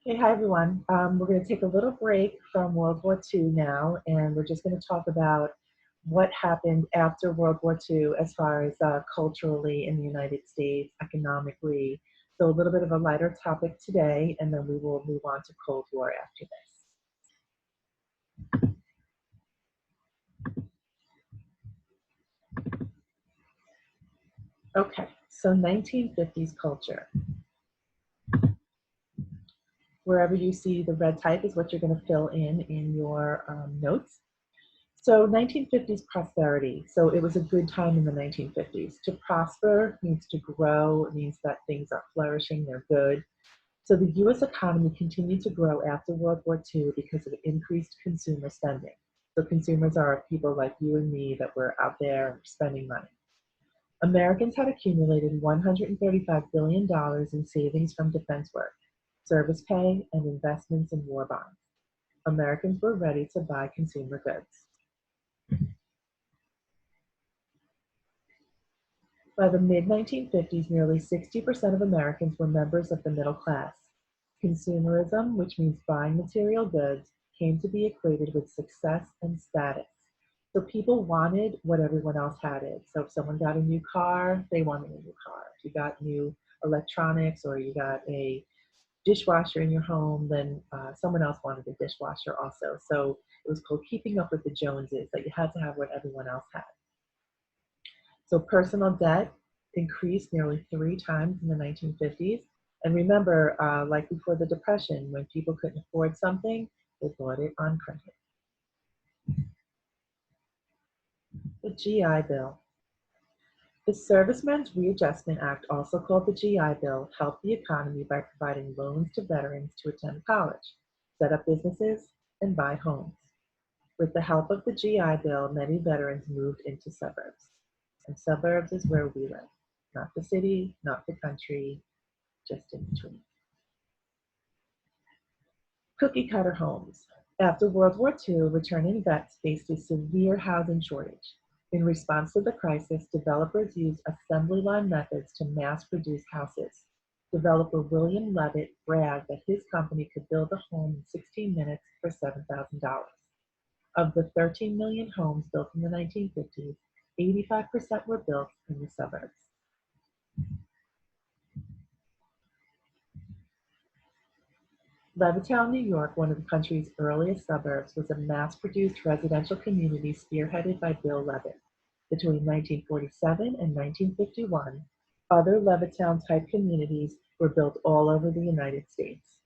Hey, hi everyone. We're going to take a little break from World War II now, and we're just going to talk about what happened after World War II as far as culturally in the United States, economically. So a little bit of a lighter topic today, and then we will move on to Cold War after this. Okay, so 1950s culture. Wherever you see the red type is what you're going to fill in your notes. So 1950s prosperity. So it was a good time in the 1950s. To prosper means to grow, it means that things are flourishing, they're good. So the US economy continued to grow after World War II because of increased consumer spending. So consumers are people like you and me that were out there spending money. Americans had accumulated $135 billion in savings from defense work, service pay, and investments in war bonds. Americans were ready to buy consumer goods. By the mid-1950s, nearly 60% of Americans were members of the middle class. Consumerism, which means buying material goods, came to be equated with success and status. So people wanted what everyone else had. So if someone got a new car, they wanted a new car. If you got new electronics or you got a dishwasher in your home, then someone else wanted a dishwasher also. So it was called keeping up with the Joneses, that you had to have what everyone else had. So personal debt increased nearly 3 times in the 1950s. And remember, like before the Depression, when people couldn't afford something, they bought it on credit. The GI Bill. The Servicemen's Readjustment Act, also called the GI Bill, helped the economy by providing loans to veterans to attend college, set up businesses, and buy homes. With the help of the GI Bill, many veterans moved into suburbs. And suburbs is where we live, not the city, not the country, just in between. Cookie cutter homes. After World War II, returning vets faced a severe housing shortage. In response to the crisis, developers used assembly line methods to mass produce houses. Developer William Levitt bragged that his company could build a home in 16 minutes for $7,000. Of the 13 million homes built in the 1950s, 85% were built in the suburbs. Levittown, New York, one of the country's earliest suburbs, was a mass-produced residential community spearheaded by Bill Levitt. Between 1947 and 1951, other Levittown-type communities were built all over the United States.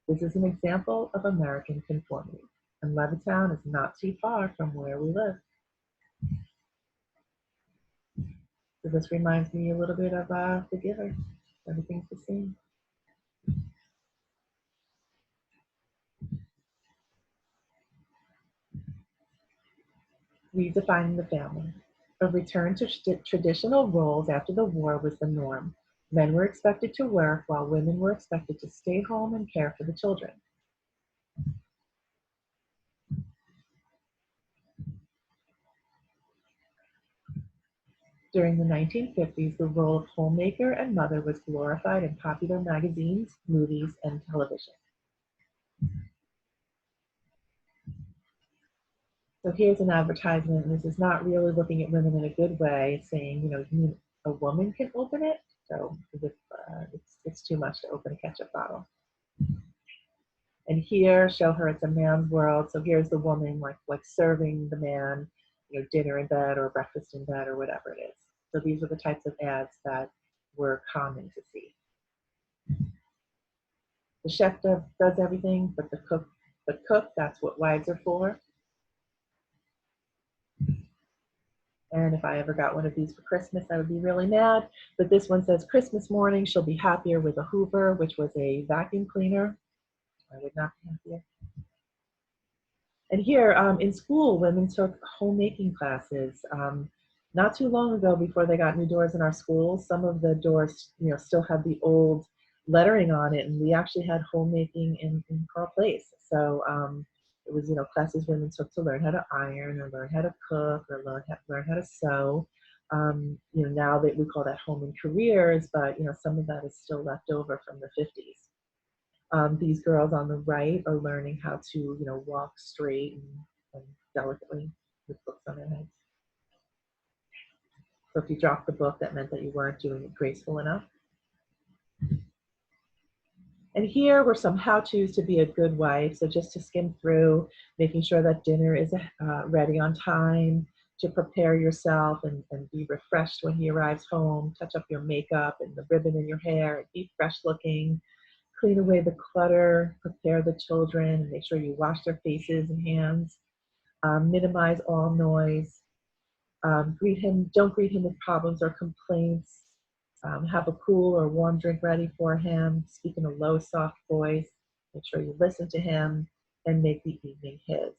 This is an example of American conformity, and Levittown is not too far from where we live. So this reminds me a little bit of The Giver. Everything's the same. Redefining the family. A return to traditional roles after the war was the norm. Men were expected to work while women were expected to stay home and care for the children. During the 1950s, the role of homemaker and mother was glorified in popular magazines, movies, and television. So here's an advertisement, and this is not really looking at women in a good way, saying, a woman can open it. So it's too much to open a ketchup bottle. And here, show her it's a man's world. So here's the woman like serving the man, dinner in bed or breakfast in bed or whatever it is. So these are the types of ads that were common to see. The chef does everything, but the cook, that's what wives are for. And if I ever got one of these for Christmas, I would be really mad. But this one says, Christmas morning, she'll be happier with a Hoover, which was a vacuum cleaner. I would not be happier. And here in school, women took homemaking classes. Not too long ago, before they got new doors in our schools, some of the doors, still had the old lettering on it, and we actually had homemaking in Carl Place. So it was, classes women took to learn how to iron or learn how to cook or learn how to sew. Now that we call that home and careers, but some of that is still left over from the 50s. These girls on the right are learning how to, walk straight and delicately with books on their heads. So if you dropped the book, that meant that you weren't doing it graceful enough. And here were some how-tos to be a good wife. So just to skim through, making sure that dinner is ready on time, to prepare yourself and be refreshed when he arrives home, touch up your makeup and the ribbon in your hair, and be fresh looking, clean away the clutter, prepare the children, and make sure you wash their faces and hands, minimize all noise, don't greet him with problems or complaints. Have a cool or warm drink ready for him. Speak in a low, soft voice. Make sure you listen to him and make the evening his.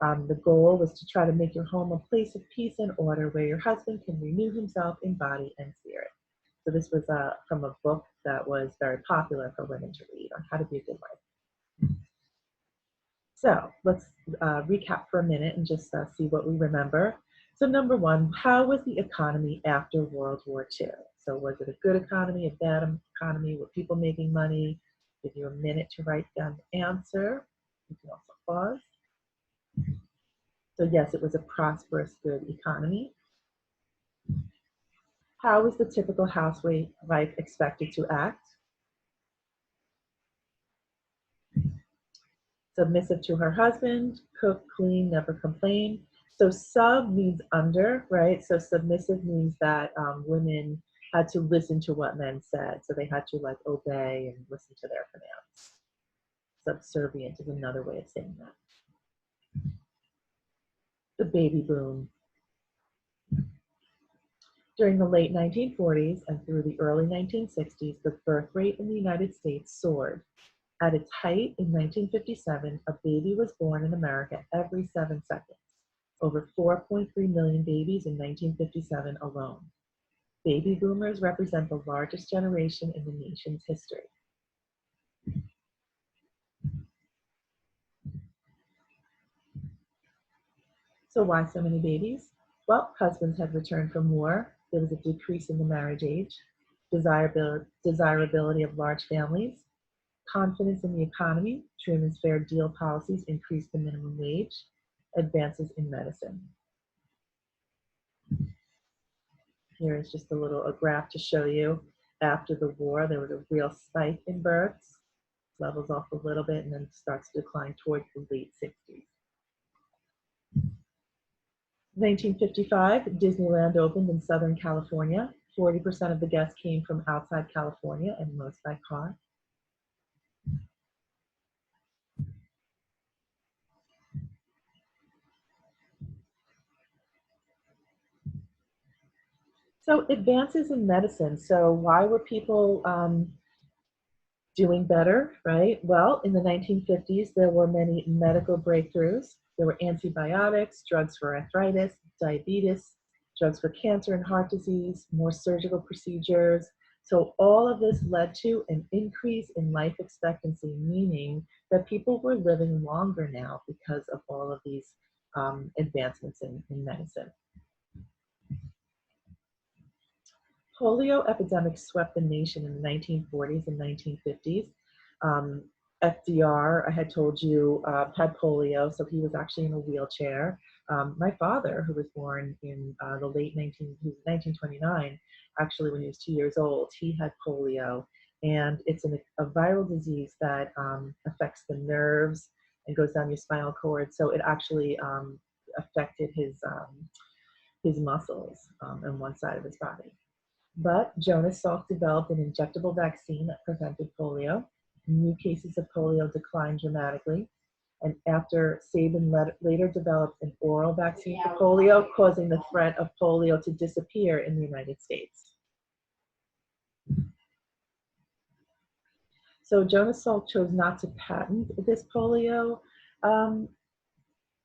The goal was to try to make your home a place of peace and order where your husband can renew himself in body and spirit. So this was from a book that was very popular for women to read on how to be a good wife. So let's recap for a minute and just see what we remember. So number one, how was the economy after World War II? So was it a good economy, a bad economy? Were people making money? Give you a minute to write down the answer. You can also pause. So yes, it was a prosperous, good economy. How was the typical housewife expected to act? Submissive to her husband, cook, clean, never complain. So sub means under, right? So submissive means that women had to listen to what men said. So they had to like obey and listen to their commands. Subservient is another way of saying that. The baby boom. During the late 1940s and through the early 1960s, the birth rate in the United States soared. At its height in 1957, a baby was born in America every 7 seconds. Over 4.3 million babies in 1957 alone. Baby boomers represent the largest generation in the nation's history. So why so many babies? Well, husbands had returned from war. There was a decrease in the marriage age, desirability of large families, confidence in the economy. Truman's Fair Deal policies increased the minimum wage, advances in medicine. Here is just a graph to show you. After the war, there was a real spike in births, levels off a little bit, and then starts to decline towards the late 60s. 1955, Disneyland opened in Southern California. 40% of the guests came from outside California and most by car. So advances in medicine. So why were people doing better, right? Well, in the 1950s, there were many medical breakthroughs. There were antibiotics, drugs for arthritis, diabetes, drugs for cancer and heart disease, more surgical procedures. So all of this led to an increase in life expectancy, meaning that people were living longer now because of all of these advancements in medicine. Polio epidemic swept the nation in the 1940s and 1950s. FDR, I had told you, had polio, so he was actually in a wheelchair. My father, who was born in the late 1929, actually when he was 2 years old, he had polio. And it's a viral disease that affects the nerves and goes down your spinal cord. So it actually affected his muscles on one side of his body. But Jonas Salk developed an injectable vaccine that prevented polio. New cases of polio declined dramatically. And after Sabin later developed an oral vaccine for polio, causing the threat of polio to disappear in the United States. So Jonas Salk chose not to patent this polio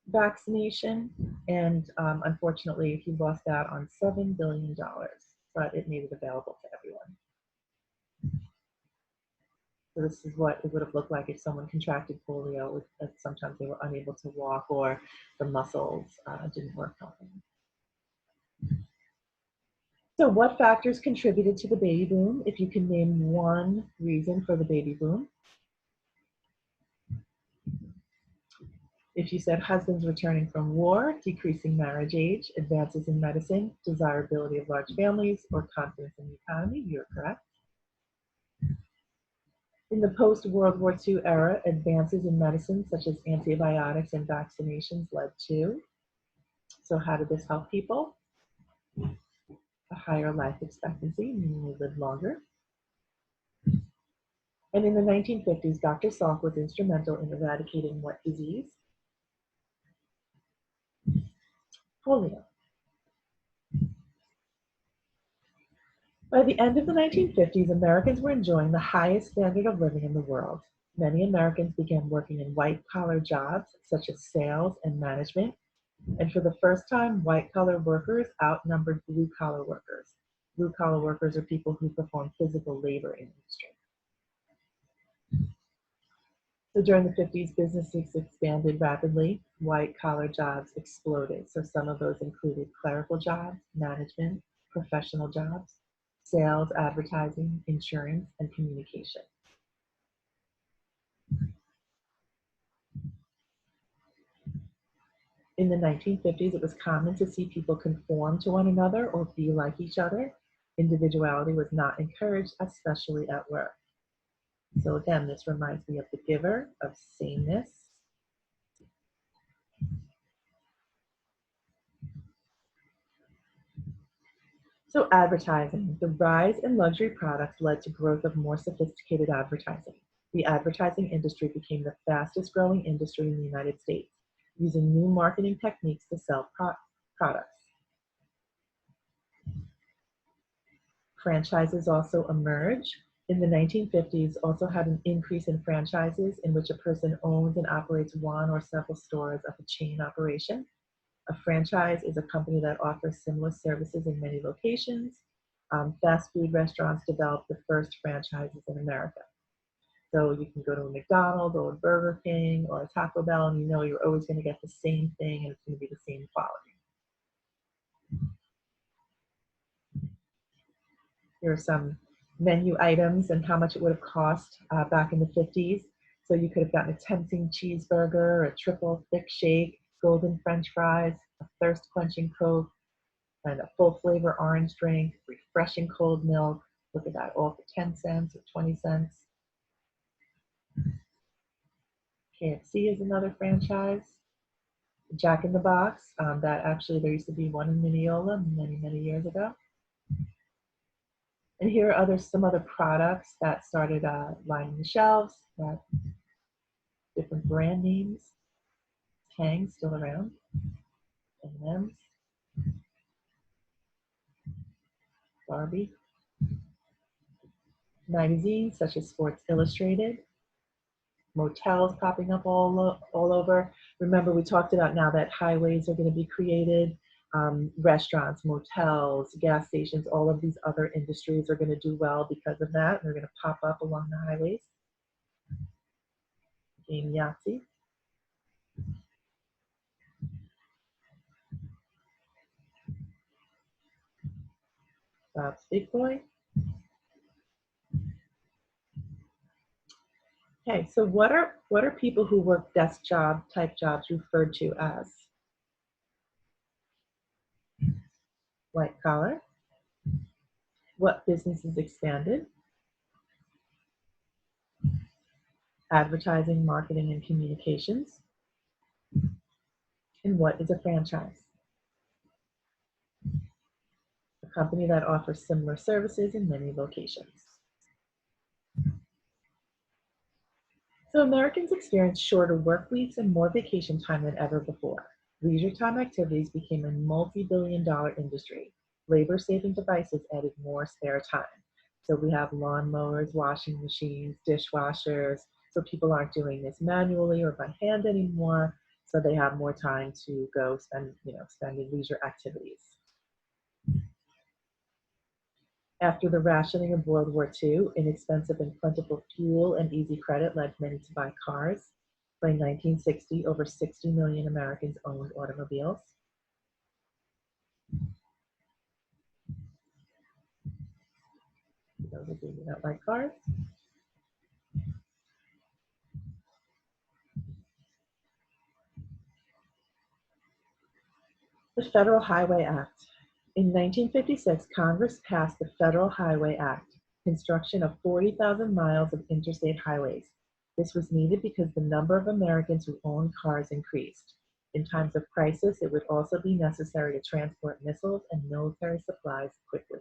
vaccination, and unfortunately, he lost out on $7 billion, but it made it available to everyone. So this is what it would have looked like if someone contracted polio. Sometimes they were unable to walk or the muscles didn't work properly. So what factors contributed to the baby boom? If you can name one reason for the baby boom. If you said husbands returning from war, decreasing marriage age, advances in medicine, desirability of large families, or confidence in the economy, you're correct. In the post-World War II era, advances in medicine such as antibiotics and vaccinations led to. So how did this help people? A higher life expectancy, meaning they lived longer. And in the 1950s, Dr. Salk was instrumental in eradicating what disease? Polio. By the end of the 1950s, Americans were enjoying the highest standard of living in the world. Many Americans began working in white-collar jobs, such as sales and management, and for the first time, white-collar workers outnumbered blue-collar workers. Blue-collar workers are people who perform physical labor in industry. So during the 50s, businesses expanded rapidly. White-collar jobs exploded. So some of those included clerical jobs, management, professional jobs, sales, advertising, insurance, and communication. In the 1950s, it was common to see people conform to one another or be like each other. Individuality was not encouraged, especially at work. So again, this reminds me of The Giver, of sameness. So advertising, the rise in luxury products led to growth of more sophisticated advertising. The advertising industry became the fastest growing industry in the United States, using new marketing techniques to sell products. Franchises also emerge. In the 1950s, also had an increase in franchises in which a person owns and operates one or several stores of a chain operation. A franchise is a company that offers similar services in many locations. Fast food restaurants developed the first franchises in America. So you can go to a McDonald's or a Burger King or a Taco Bell, and you know you're always going to get the same thing and it's going to be the same quality. Here are some menu items and how much it would have cost back in the 50s. So you could have gotten a tempting cheeseburger, a triple thick shake, golden French fries, a thirst quenching Coke, and a full flavor orange drink, refreshing cold milk. Look at that, all for 10 cents or 20 cents. KFC is another franchise. Jack in the Box, that actually there used to be one in Mineola many, many years ago. And here are some other products that started lining the shelves, different brand names. Tang, still around. M&M's. Barbie. Magazines such as Sports Illustrated. Motels popping up all over. Remember, we talked about now that highways are going to be created. Restaurants, motels, gas stations, all of these other industries are going to do well because of that. They're going to pop up along the highways. Game Yahtzee. Bob's Big Boy. Okay, so what are people who work desk job type jobs referred to as? White collar. What businesses expanded? Advertising, marketing, and communications. And what is a franchise? A company that offers similar services in many locations. So Americans experienced shorter work weeks and more vacation time than ever before. Leisure time activities became a multi-billion-dollar industry. Labor-saving devices added more spare time. So we have lawnmowers, washing machines, dishwashers. So people aren't doing this manually or by hand anymore. So they have more time to go spend in leisure activities. After the rationing of World War II, inexpensive and plentiful fuel and easy credit led many to buy cars. By 1960, over 60 million Americans owned automobiles. Those of you who don't like cars. The Federal Highway Act. In 1956, Congress passed the Federal Highway Act, construction of 40,000 miles of interstate highways. This was needed because the number of Americans who owned cars increased. In times of crisis, it would also be necessary to transport missiles and military supplies quickly.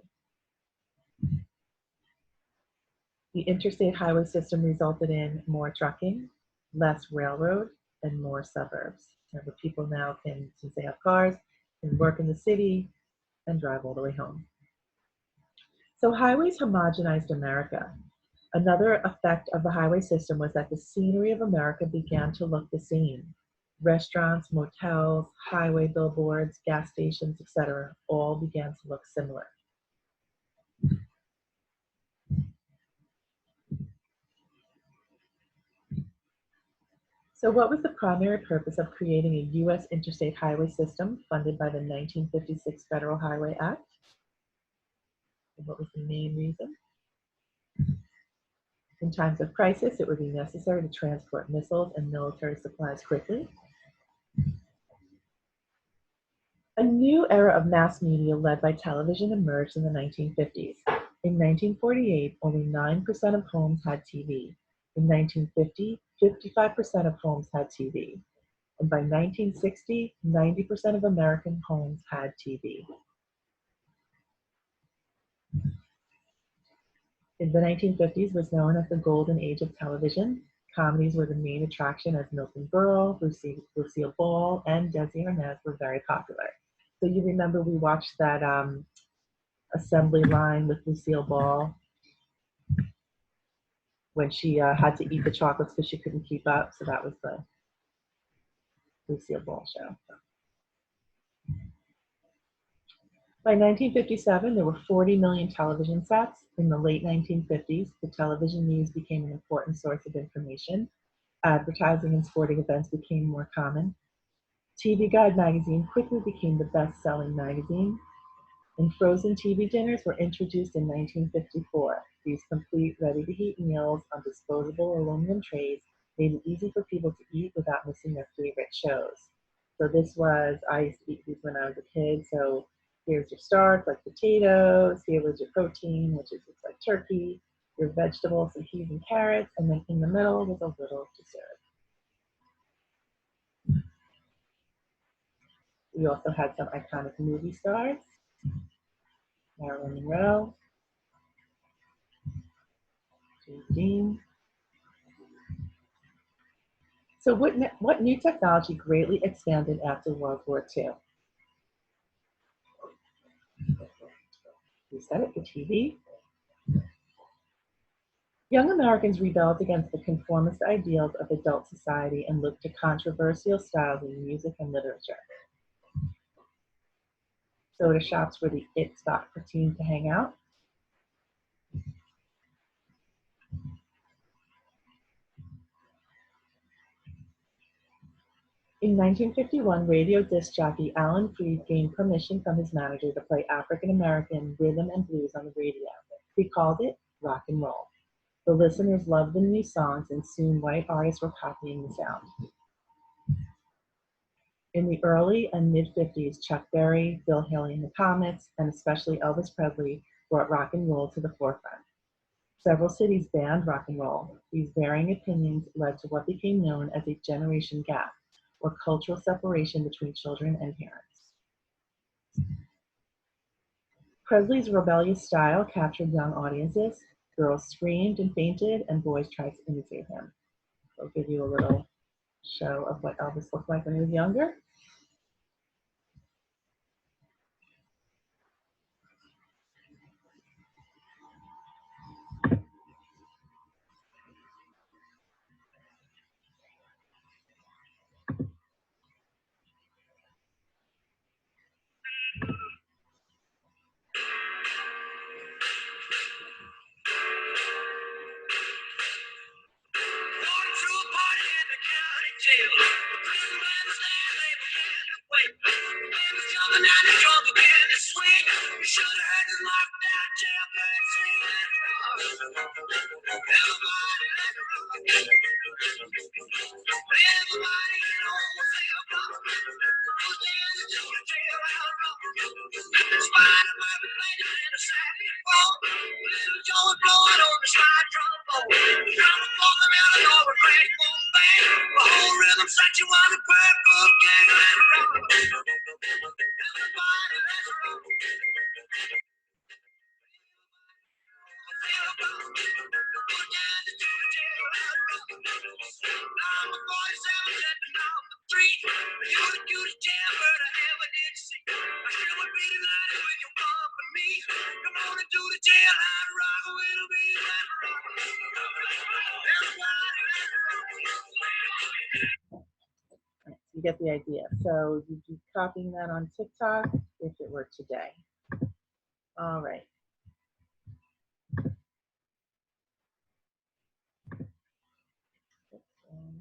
The interstate highway system resulted in more trucking, less railroad, and more suburbs. Remember, people now can, since they have cars, can work in the city and drive all the way home. So highways homogenized America. Another effect of the highway system was that the scenery of America began to look the same. Restaurants, motels, highway billboards, gas stations, etc., all began to look similar. So what was the primary purpose of creating a U.S. interstate highway system funded by the 1956 Federal Highway Act? And what was the main reason? In times of crisis, it would be necessary to transport missiles and military supplies quickly. A new era of mass media led by television emerged in the 1950s. In 1948, only 9% of homes had TV. In 1950, 55% of homes had TV. And by 1960, 90% of American homes had TV. In the 1950s was known as the golden age of television. Comedies were the main attraction as Milton Berle, Lucille Ball, and Desi Arnaz were very popular. So you remember we watched that assembly line with Lucille Ball when she had to eat the chocolates because she couldn't keep up. So that was the Lucille Ball show. By 1957, there were 40 million television sets. In the late 1950s, the television news became an important source of information. Advertising and sporting events became more common. TV Guide magazine quickly became the best-selling magazine. And frozen TV dinners were introduced in 1954. These complete, ready-to-heat meals on disposable aluminum trays made it easy for people to eat without missing their favorite shows. So this was, I used to eat these when I was a kid. So here's your starch, like potatoes. Here was your protein, which is just like turkey. Your vegetables, some peas and carrots. And then in the middle was a little dessert. We also had some iconic movie stars. Marilyn Monroe, James Dean. So what new technology greatly expanded after World War II? We said it, the TV. Young Americans rebelled against the conformist ideals of adult society and looked to controversial styles in music and literature. Soda shops were the it spot for teens to hang out. In 1951, radio disc jockey Alan Freed gained permission from his manager to play African American rhythm and blues on the radio. He called it rock and roll. The listeners loved the new songs, and soon white artists were copying the sound. In the early and mid-50s, Chuck Berry, Bill Haley and the Comets, and especially Elvis Presley brought rock and roll to the forefront. Several cities banned rock and roll. These varying opinions led to what became known as a generation gap, or cultural separation between children and parents. Presley's rebellious style captured young audiences. Girls screamed and fainted, and boys tried to imitate him. I'll give you a little show of what Elvis looked like when he was younger. You get the idea. So you'd be copying that on TikTok if it were today. All right.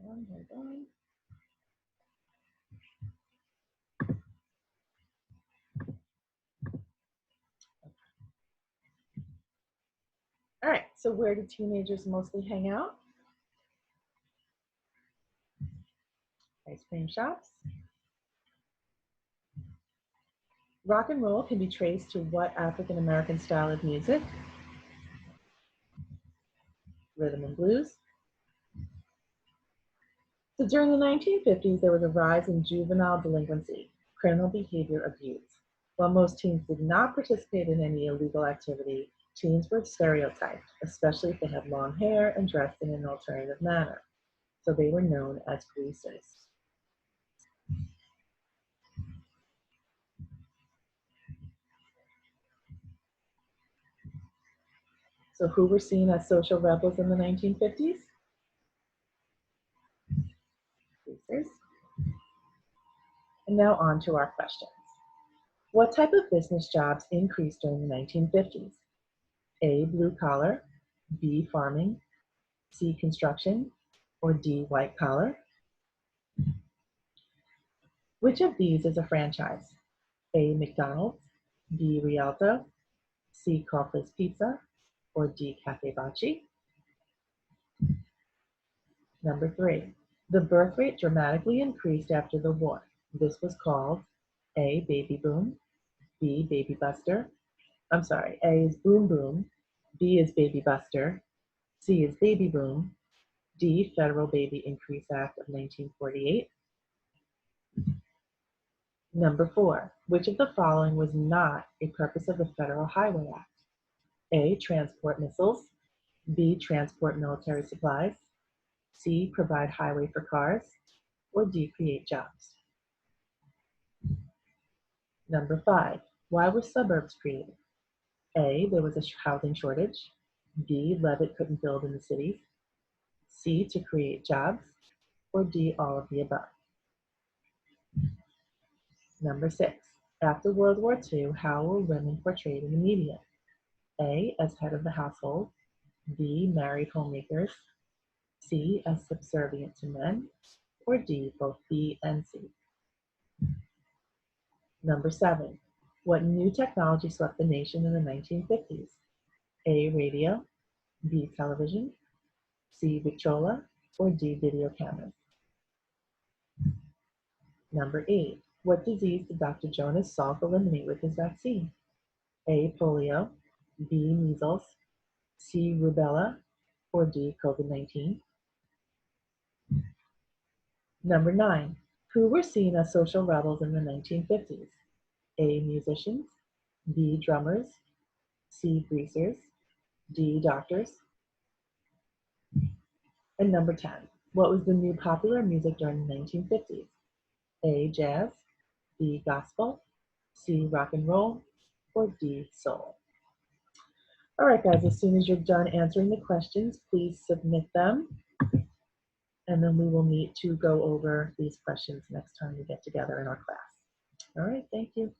Hold on. All right, so where do teenagers mostly hang out? Ice cream shops. Rock and roll can be traced to what African American style of music? Rhythm and blues. So during the 1950s, there was a rise in juvenile delinquency, criminal behavior abuse. While most teens did not participate in any illegal activity, teens were stereotyped, especially if they had long hair and dressed in an alternative manner. So they were known as greasers. So who were seen as social rebels in the 1950s? Greasers. And now on to our questions. What type of business jobs increased during the 1950s? A, blue collar, B, farming, C, construction, or D, white collar? Which of these is a franchise? A, McDonald's, B, Rialto, C, Crawford's Pizza, or D, Cafe Bacci? Number 3, the birth rate dramatically increased after the war. This was called A, baby boom, B, baby buster. I'm sorry, A is boom boom, B is baby buster, C is baby boom, D, Federal Baby Increase Act of 1948. Number 4, which of the following was not a purpose of the Federal Highway Act? A, transport missiles, B, transport military supplies, C, provide highway for cars, or D, create jobs. Number 5, why were suburbs created? A, there was a housing shortage, B, Levitt couldn't build in the cities, C, to create jobs, or D, all of the above. Number 6, after World War II, how were women portrayed in the media? A, as head of the household, B, married homemakers, C, as subservient to men, or D, both B and C. Number 7, what new technology swept the nation in the 1950s? A, radio, B, television, C, Victrola, or D, video cameras. Number 8, what disease did Dr. Jonas Salk eliminate with his vaccine? A, polio, B, measles, C, rubella, or D, COVID-19? Number 9, who were seen as social rebels in the 1950s? A, musicians, B, drummers, C, greasers, D, doctors. And number 10, what was the new popular music during the 1950s? A, jazz, B, gospel, C, rock and roll, or D, soul. All right, guys, as soon as you're done answering the questions, please submit them. And then we will meet to go over these questions next time we get together in our class. All right, thank you.